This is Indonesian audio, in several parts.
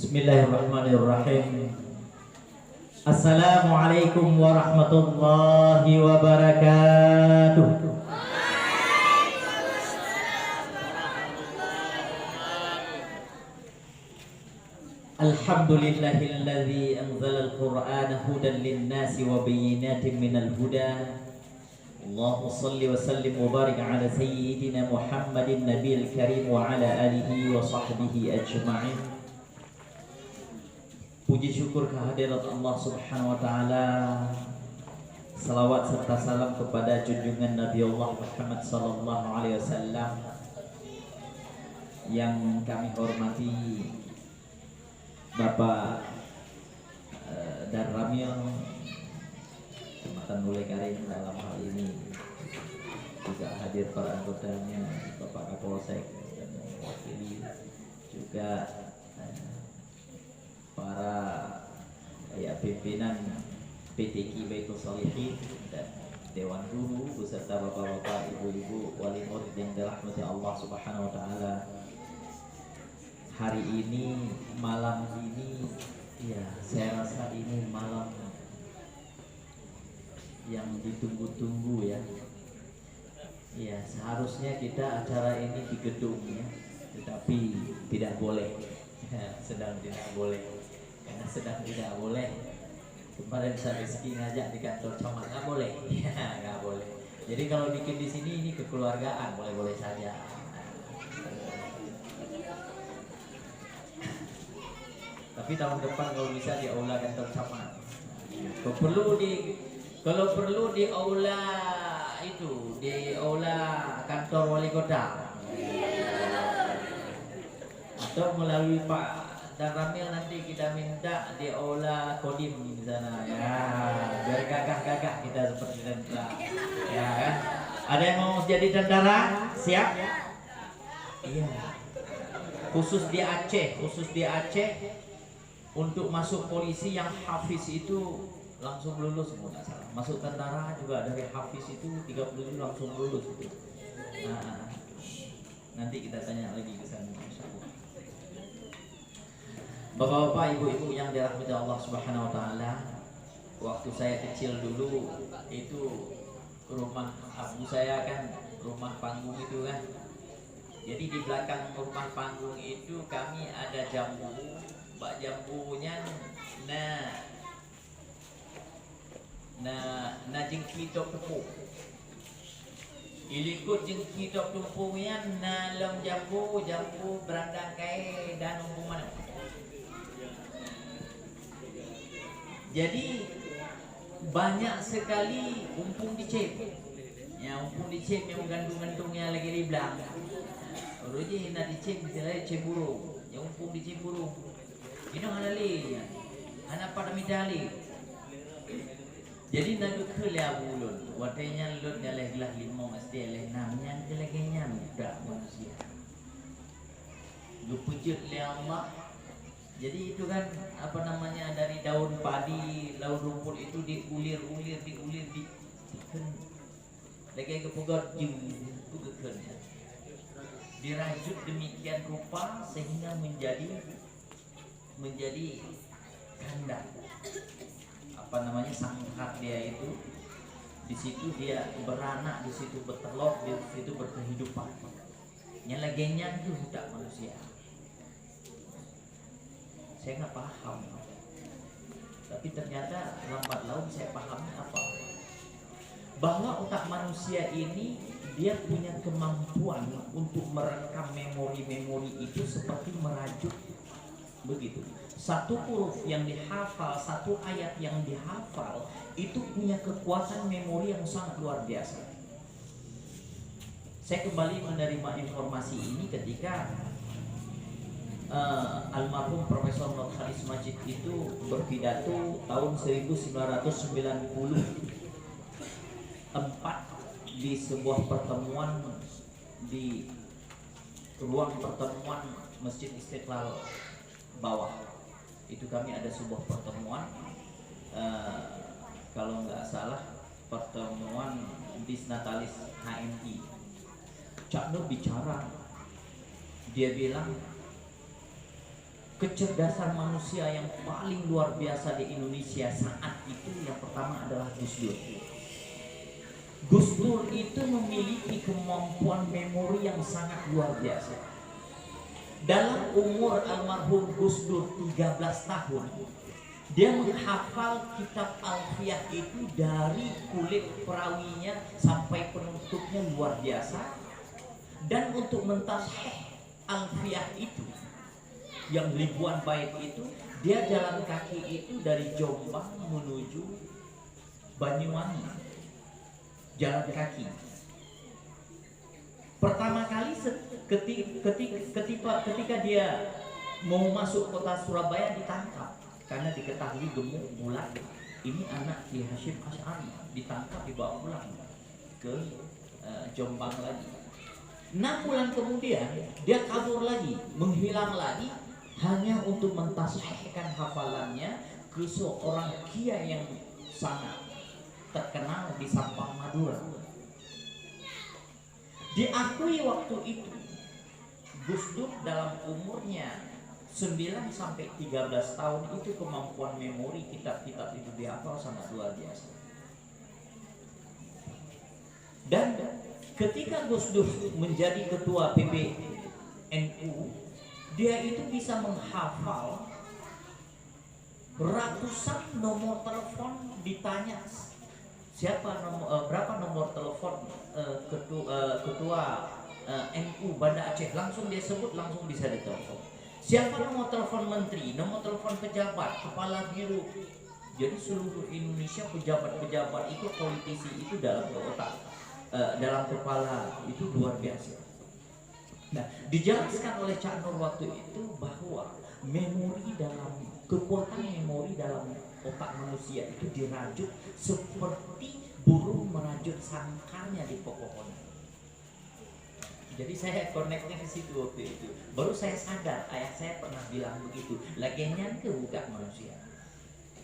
Bismillahirrahmanirrahim. Assalamualaikum warahmatullahi wabarakatuh. Alhamdulillahilladzi anzalal Qur'ana hudan lin-nasi wa bayyinatin minal huda. Allahumma shalli wa sallim wa barik ala sayyidina Muhammadin nabiyil karim wa ala alihi wa sahbihi ajma'in. Puji syukur kehadirat Allah Subhanahu wa taala. Salawat serta salam kepada junjungan Nabi Allah Muhammad sallallahu alaihi wasallam yang kami hormati Bapak Dan Ramil Kecamatan Bule Karim, dalam hal ini juga hadir para anggotanya, Bapak Kapolsek dan mewakili juga para pimpinan PTQ Baitul Shalihin dan Dewan Guru beserta bapak-bapak, ibu-ibu, wali murid yang dirahmati Allah Subhanahu wa taala. Hari ini, malam ini, ya saya rasa ini malam yang ditunggu-tunggu ya. Ya, seharusnya kita acara ini di gedung ya, tetapi tidak boleh. Sedang tidak boleh. Karena sedang tidak boleh. Kemarin saya Rizky ngajak di kantor camat, nggak boleh. Ya, nggak boleh. Jadi kalau bikin di sini ini kekeluargaan, boleh-boleh saja. Tapi tahun depan kalau bisa di aula kantor camat. Kalau perlu di aula itu, di aula kantor wali kota. Atau melalui Pak Dan Ramil nanti kita minta di aula Kodim di sana ya, biar gagah-gagah kita seperti tentara ya kan. Ada yang mau jadi tentara? Siap? Iya. Khusus di Aceh untuk masuk polisi yang hafiz itu langsung lulus, nggak salah. Masuk tentara juga dari hafiz itu 30 langsung lulus itu. Nah, nanti kita tanya lagi ke sana. Bapak-bapak, ibu-ibu yang dirahmati Allah Subhanahu wa taala, waktu saya kecil dulu itu rumah abu saya kan rumah panggung itu kan. Jadi di belakang rumah panggung itu kami ada jambu, bak jambunya na jengki tok tepung. Ilikut jengki tok tepungnya na lem jambu berandang kai dan umpung mana. Jadi banyak sekali umpung dicep. Ya, umpung dicep yang gantung-gantungnya lagi di belakang. Roji nak dicep misalnya cep burung. Yang umpung dicep burung. Ini halali. Anak pada midali. Jadi nak ke lia bulun. Watenya lut dalah gelah 5 SD leh 6 nya lagi nyam dak manusia. Lu pujut lia Allah. Jadi itu kan apa namanya, dari daun padi, daun rumput itu diulir lagi kepugat jeng ya. Dirajut demikian rupa sehingga menjadi kandang. Apa namanya, sangkar dia itu. Di situ dia beranak, di situ bertelur, di situ berkehidupan. Yang laginya itu tak manusia. Saya nggak paham, tapi ternyata lambat laun saya pahamnya apa, bahwa otak manusia ini dia punya kemampuan untuk merekam memori-memori itu seperti merajut begitu. Satu huruf yang dihafal, satu ayat yang dihafal itu punya kekuatan memori yang sangat luar biasa. Saya kembali menerima informasi ini ketika almarhum Profesor Nur Khalis Majid itu berpidato tahun 1994 di sebuah pertemuan di ruang pertemuan Masjid Istiqlal bawah. Itu kami ada sebuah pertemuan, kalau nggak salah pertemuan Disnatalis HMI. Cak Nur bicara, dia bilang kecerdasan manusia yang paling luar biasa di Indonesia saat itu yang pertama adalah Gus Dur. Gus Dur itu memiliki kemampuan memori yang sangat luar biasa. Dalam umur almarhum Gus Dur 13 tahun, dia menghafal kitab Alfiyah itu dari kulit perawinya sampai penutupnya luar biasa. Dan untuk mentasheh Alfiyah itu yang ribuan bait itu, dia jalan kaki itu dari Jombang menuju Banyuwangi, jalan kaki. Pertama kali ketika dia mau masuk kota Surabaya ditangkap karena diketahui gemuk bulat. Ini anak Ki Hasyim Asy'ari, ditangkap dibawa pulang ke Jombang lagi. 6 bulan kemudian dia kabur lagi, menghilang lagi, hanya untuk mentashehkan hafalannya ke seorang kiai yang sangat terkenal di Sampang Madura. Diakui waktu itu Gus Dur dalam umurnya 9 sampai 13 tahun itu kemampuan memori kitab-kitab itu dihafal sangat luar biasa. Dan ketika Gus Dur menjadi ketua PBNU, dia itu bisa menghafal ratusan nomor telepon. Ditanya berapa nomor telepon ketua NU Banda Aceh, langsung dia sebut, langsung bisa ditelepon. Siapa nomor telepon menteri, nomor telepon pejabat, kepala biro. Jadi seluruh Indonesia pejabat-pejabat itu, politisi itu dalam otak, dalam kepala itu luar biasa. Nah, dijelaskan oleh Cak Nur waktu itu bahwa kekuatan memori dalam otak manusia itu dirajut seperti burung merajut sangkarnya di pepohonan. Jadi saya connectnya ke situ waktu itu. Baru saya sadar ayah saya pernah bilang begitu. Lagian ke budak manusia.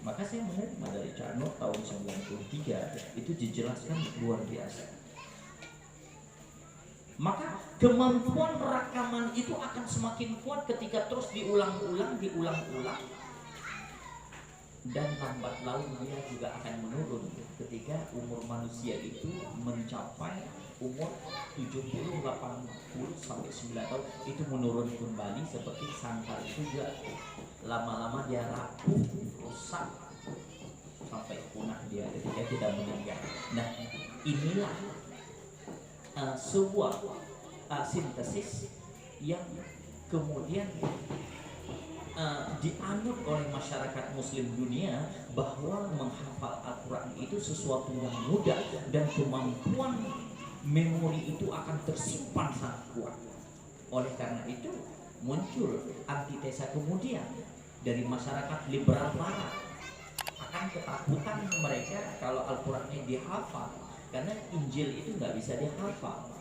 Maka saya menerima dari Cak Nur tahun 93 itu dijelaskan luar biasa. Maka kemampuan rekaman itu akan semakin kuat ketika terus diulang-ulang. Dan lambat laun dia juga akan menurun ketika umur manusia itu mencapai umur 70, 80 sampai 9 tahun itu menurun kembali seperti sangkar itu juga lama-lama dia rapuh, rusak sampai punah dia ketika tidak meninggal. Nah, inilah sebuah sintesis yang kemudian dianut oleh masyarakat muslim dunia bahwa menghafal Al-Quran itu sesuatu yang mudah dan kemampuan memori itu akan tersimpan sangat kuat. Oleh karena itu muncul antitesa kemudian dari masyarakat liberal barat, akan ketakutan mereka kalau Al-Qurannya dihafal, karena Injil itu nggak bisa dihafal.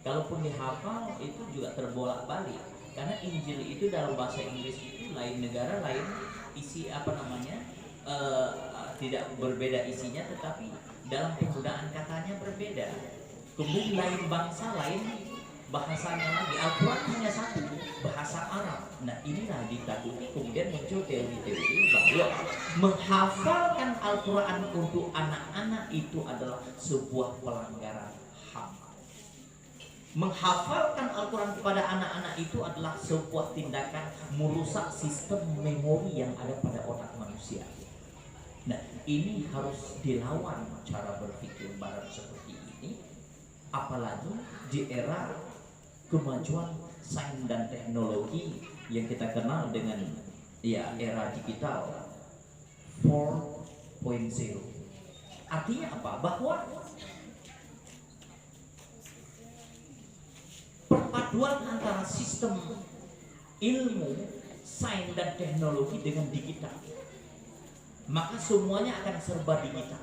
Kalaupun dihafal itu juga terbolak-balik, karena Injil itu dalam bahasa Inggris itu lain negara lain isi tidak berbeda isinya, tetapi dalam penggunaan katanya berbeda. Kemudian lain bangsa lain bahasanya lagi. Al-Quran hanya satu, bahasa Arab. Nah, inilah ditakuti kemudian muncul teori-teori bahwa menghafalkan Al-Quran untuk anak-anak itu adalah sebuah pelanggaran HAM. Menghafalkan Al-Quran kepada anak-anak itu adalah sebuah tindakan merusak sistem memori yang ada pada otak manusia. Nah, ini harus dilawan cara berpikir barat seperti ini, apalagi di era kemajuan sains dan teknologi yang kita kenal dengan era digital 4.0. Artinya apa? Bahwa perpaduan antara sistem ilmu, sains dan teknologi dengan digital, maka semuanya akan serba digital.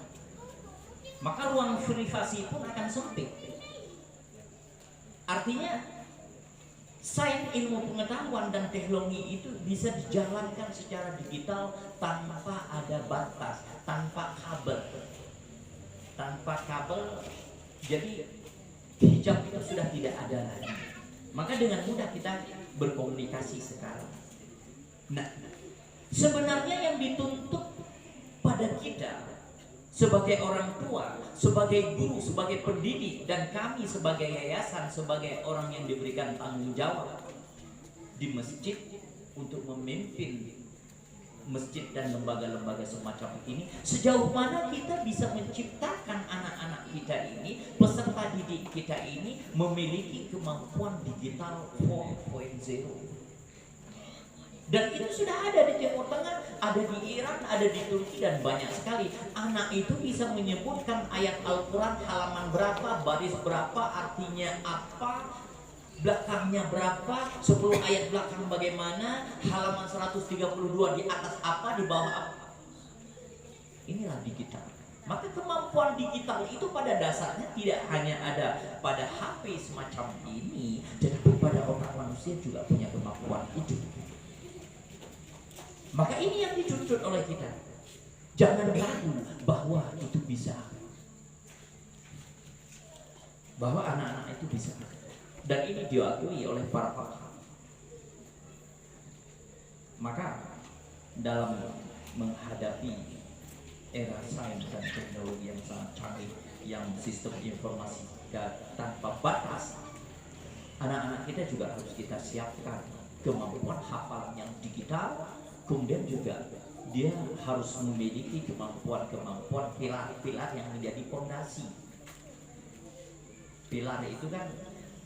Maka ruang privasi pun akan sempit. Artinya sains, ilmu pengetahuan dan teknologi itu bisa dijalankan secara digital tanpa ada batas, tanpa kabel. Jadi hijab itu sudah tidak ada lagi. Maka dengan mudah kita berkomunikasi sekarang. Nah, sebenarnya yang dituntut pada kita sebagai orang tua, sebagai guru, sebagai pendidik, dan kami sebagai yayasan, sebagai orang yang diberikan tanggung jawab di masjid untuk memimpin masjid dan lembaga-lembaga semacam ini, sejauh mana kita bisa menciptakan anak-anak kita ini, peserta didik kita ini memiliki kemampuan digital 4.0. Dan itu sudah ada di Timur Tengah, ada di Iran, ada di Turki, dan banyak sekali. Anak itu bisa menyebutkan ayat Al-Quran halaman berapa, baris berapa, artinya apa, belakangnya berapa, 10 ayat belakang bagaimana, halaman 132 di atas apa, di bawah apa. Inilah digital. Maka kemampuan digital itu pada dasarnya tidak hanya ada pada HP semacam ini, tetapi pada otak manusia juga punya kemampuan itu. Maka ini yang dituntut oleh kita. Jangan ragu bahwa itu bisa, bahwa anak-anak itu bisa. Dan ini diakui oleh para pakar. Maka dalam menghadapi era sains dan teknologi yang sangat canggih, yang sistem informasi tanpa batas, anak-anak kita juga harus kita siapkan kemampuan hafalan yang digital. Kemudian juga dia harus memiliki kemampuan pilar-pilar yang menjadi fondasi. Pilar itu kan,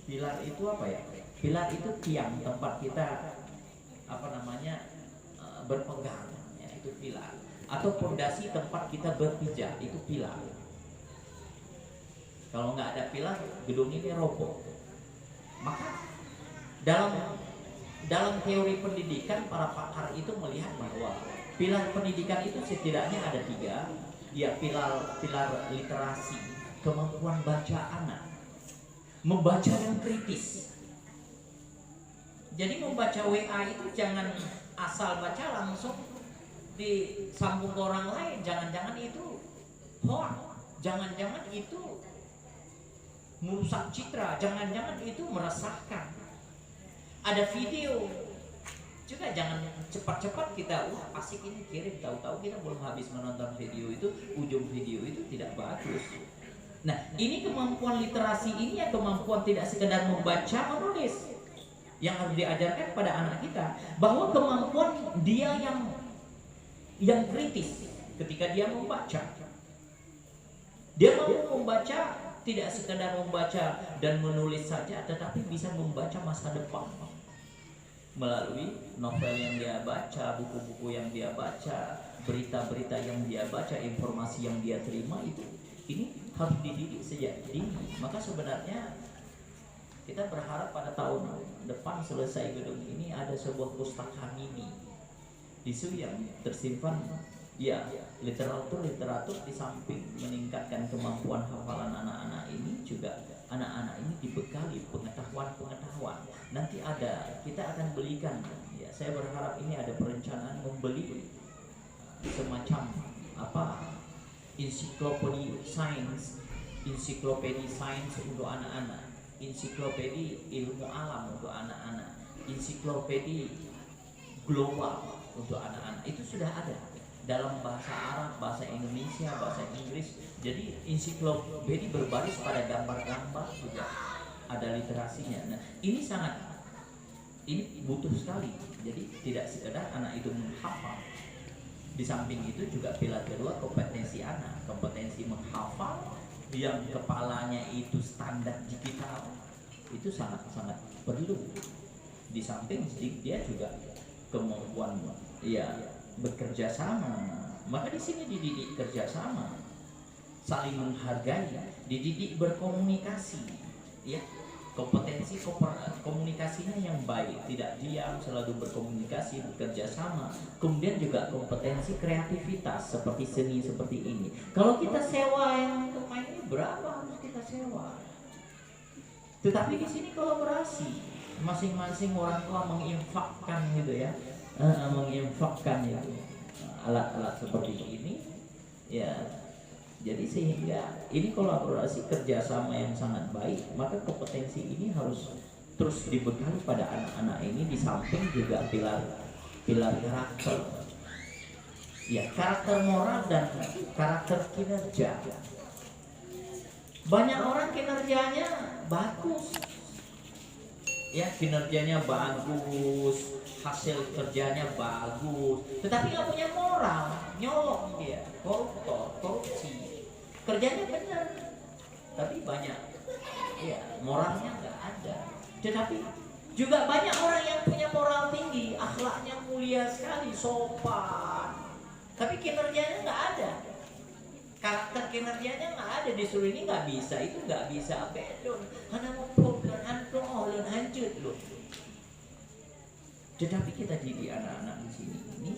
pilar itu apa ya? Pilar itu tiang tempat kita berpegang, ya, itu pilar. Atau fondasi tempat kita berpijak, itu pilar. Kalau nggak ada pilar, gedung ini roboh. Maka dalam teori pendidikan, para pakar itu melihat bahwa pilar pendidikan itu setidaknya ada 3. Ya, pilar literasi, kemampuan baca anak, membaca yang kritis. Jadi membaca WA itu jangan asal baca langsung disambung ke orang lain. Jangan-jangan itu hoax, jangan-jangan itu merusak citra, jangan-jangan itu meresahkan. Ada video juga, jangan cepat-cepat kita asik ini kirim, tahu-tahu kita belum habis menonton video itu, ujung video itu tidak bagus. Nah, ini kemampuan literasi ini ya, kemampuan tidak sekedar membaca, menulis, yang harus diajarkan pada anak kita, bahwa kemampuan dia yang kritis ketika dia membaca. Dia mau membaca, tidak sekedar membaca dan menulis saja, tetapi bisa membaca masa depan melalui novel yang dia baca, buku-buku yang dia baca, berita-berita yang dia baca, informasi yang dia terima. Ini harus dididik sejak dini. Maka sebenarnya kita berharap pada tahun depan selesai gedung ini ada sebuah pustaka mini isu yang tersimpan, ya, literatur di samping meningkatkan kemampuan hafalan anak-anak ini, juga anak-anak ini dibekali pengetahuan. Nanti kita akan belikan, ya, saya berharap ini ada perencanaan membeli semacam ensiklopedi sains untuk anak-anak, ensiklopedi ilmu alam untuk anak-anak, ensiklopedi global untuk anak-anak. Itu sudah ada dalam bahasa Arab, bahasa Indonesia, bahasa Inggris. Jadi ensiklopedi berbaris pada gambar-gambar juga ada literasinya. Nah, ini butuh sekali. Jadi tidak sekedar anak itu menghafal. Di samping itu juga pilar kedua, kompetensi anak, kompetensi menghafal yang kepalanya itu standar digital, itu sangat-sangat perlu. Di samping dia juga kemampuan, ya, bekerja sama. Maka di sini dididik kerjasama, saling menghargai, dididik berkomunikasi, ya, kompetensi komunikasinya yang baik, tidak diam, selalu berkomunikasi, bekerja sama. Kemudian juga kompetensi kreativitas seperti seni seperti ini. Kalau kita sewa yang untuk main ini, berapa harus kita sewa? Tetapi di sini kolaborasi, masing-masing orang tua menginfakkan gitu ya, menginfakkan ya alat-alat seperti ini, ya. Jadi sehingga ini kolaborasi kerjasama yang sangat baik. Maka kompetensi ini harus terus dibekali pada anak-anak ini, di samping juga pilar pilar karakter. Ya, karakter moral dan karakter kinerja. Banyak orang kinerjanya bagus, ya kinerjanya bagus, hasil kerjanya bagus, tetapi nggak punya moral, nyolong dia, koruptor, korupsi. Kerjanya benar, tapi banyak, ya moralnya nggak ada. Tetapi juga banyak orang yang punya moral tinggi, akhlaknya mulia sekali, sopan, tapi kinerjanya nggak ada. Karakter kinerjanya nggak ada, disuruh ini nggak bisa, itu nggak bisa, belum, karena mau problem, antrolon, hancur loh. Tetapi kita didik anak-anak di sini ini,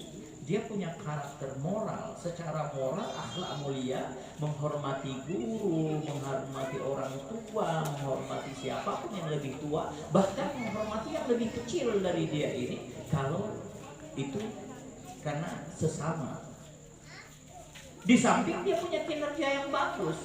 dia punya karakter moral, secara moral, akhlak mulia, menghormati guru, menghormati orang tua, menghormati siapapun yang lebih tua, bahkan menghormati yang lebih kecil dari dia ini, kalau itu karena sesama. Di samping dia punya kinerja yang bagus,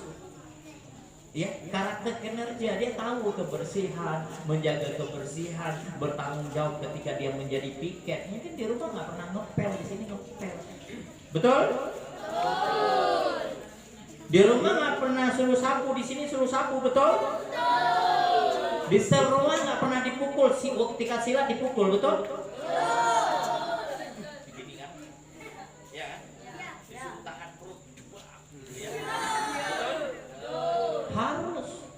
ya karakter kinerja, dia tahu kebersihan, menjaga kebersihan, bertanggung jawab ketika dia menjadi piket. Mungkin di rumah nggak pernah ngepel, di sini ngepel, betul? Di rumah nggak pernah suruh sapu, di sini suruh sapu, betul? Di sel rumah nggak pernah dipukul, ketika silat dipukul, betul? Harus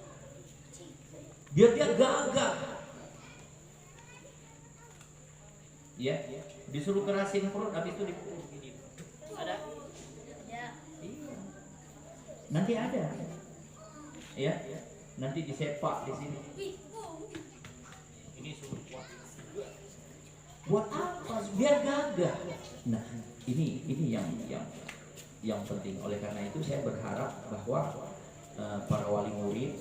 biar dia gagah, ya disuruh kerasin perut, habis itu dipukul gini. Ada? Iya. Nanti ada, ya nanti disepak di sini. Ini suruh kuat. Buat apa? Biar gagah. Nah ini yang penting. Oleh karena itu saya berharap bahwa para wali murid,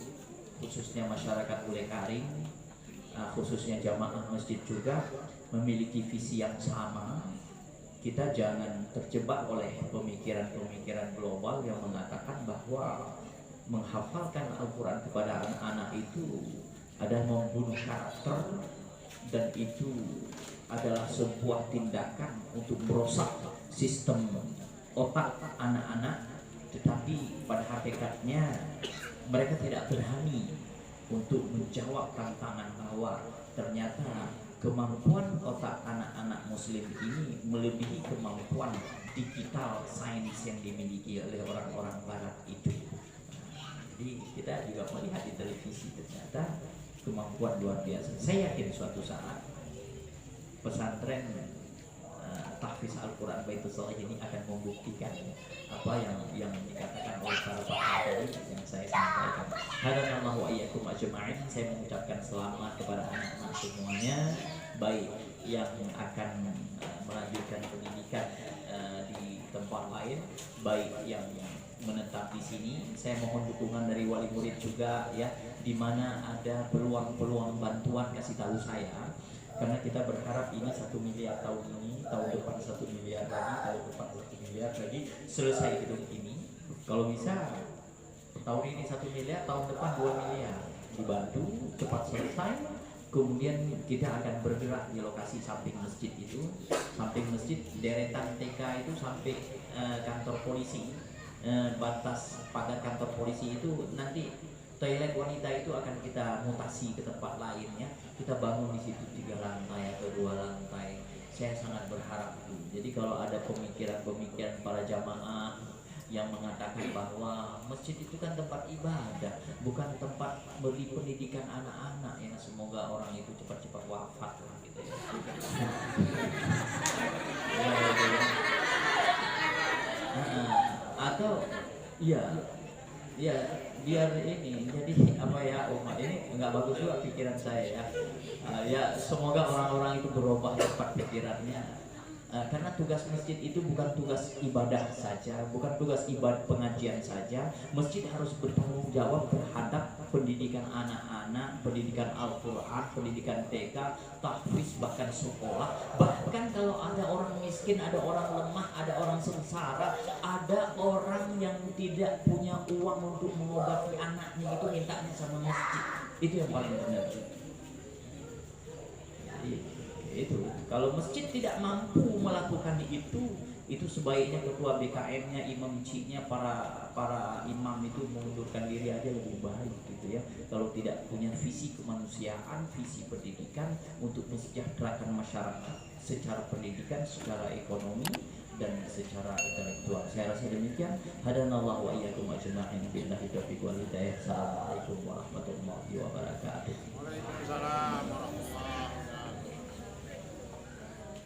khususnya masyarakat Bule Karing, khususnya jamaah masjid juga memiliki visi yang sama. Kita jangan terjebak oleh pemikiran-pemikiran global yang mengatakan bahwa menghafalkan Al-Quran kepada anak-anak itu adalah membunuh karakter, dan itu adalah sebuah tindakan untuk merusak sistem otak anak-anak. Tetapi pada hakikatnya mereka tidak berani untuk menjawab tantangan bahwa ternyata kemampuan otak anak-anak muslim ini melebihi kemampuan digital sains yang dimiliki oleh orang-orang barat itu. Jadi kita juga melihat di televisi ternyata kemampuan luar biasa. Saya yakin suatu saat pesantren tahfiz Al-Quran Baitul Shalihin ini akan membuktikan apa yang dikatakan oleh para pakar tadi yang saya sampaikan. Hadanallahu wa iyyakum ajma'in. Saya mengucapkan selamat kepada anak-anak semuanya, baik yang akan melanjutkan pendidikan di tempat lain, baik yang menetap di sini. Saya mohon dukungan dari wali murid juga, ya, di mana ada peluang-peluang bantuan kasih tahu saya. Karena kita berharap ini 1 miliar tahun ini, tahun depan 1 miliar lagi, tahun depan 1 miliar lagi, selesai gedung ini. Kalau bisa tahun ini 1 miliar, tahun depan 2 miliar, dibantu cepat selesai. Kemudian kita akan bergerak di lokasi samping masjid itu, samping masjid deretan TK itu sampai kantor polisi, batas pagar kantor polisi itu nanti toilet wanita itu akan kita mutasi ke tempat lain, ya. Kita bangun di situ 3 lantai atau 2 lantai. Saya sangat berharap itu. Jadi kalau ada pemikiran-pemikiran para jamaah yang mengatakan bahwa masjid itu kan tempat ibadah, bukan tempat beri pendidikan anak-anak, ya, semoga orang itu cepat-cepat wafat lah, gitu ya. Atau ya biar ini jadi apa ya, umat ini nggak bagus juga pikiran saya, ya. Ya semoga orang-orang itu berubah cepat pikirannya. Karena tugas masjid itu bukan tugas ibadah saja, bukan tugas ibadah pengajian saja. Masjid harus bertanggung jawab terhadap pendidikan anak-anak, pendidikan Al-Quran, pendidikan TK, tahfiz, bahkan sekolah. Bahkan kalau ada orang miskin, ada orang lemah, ada orang sengsara, ada orang yang tidak punya uang untuk mengobati anaknya, itu mintanya sama masjid. Itu yang paling benar. Jadi itu. Kalau masjid tidak mampu melakukan itu sebaiknya ketua BKM-nya, imam ciknya, para imam itu mengundurkan diri aja lebih baik gitu ya. Kalau tidak punya visi kemanusiaan, visi pendidikan untuk mensejahterakan masyarakat secara pendidikan, secara ekonomi dan secara intelektual. Saya rasa demikian. Hadanallahu wa iyyakum ajma'in billahi taufiq wal hidayah. Assalamualaikum warahmatullahi wabarakatuh. Waalaikumsalam warahmatullahi wabarakatuh.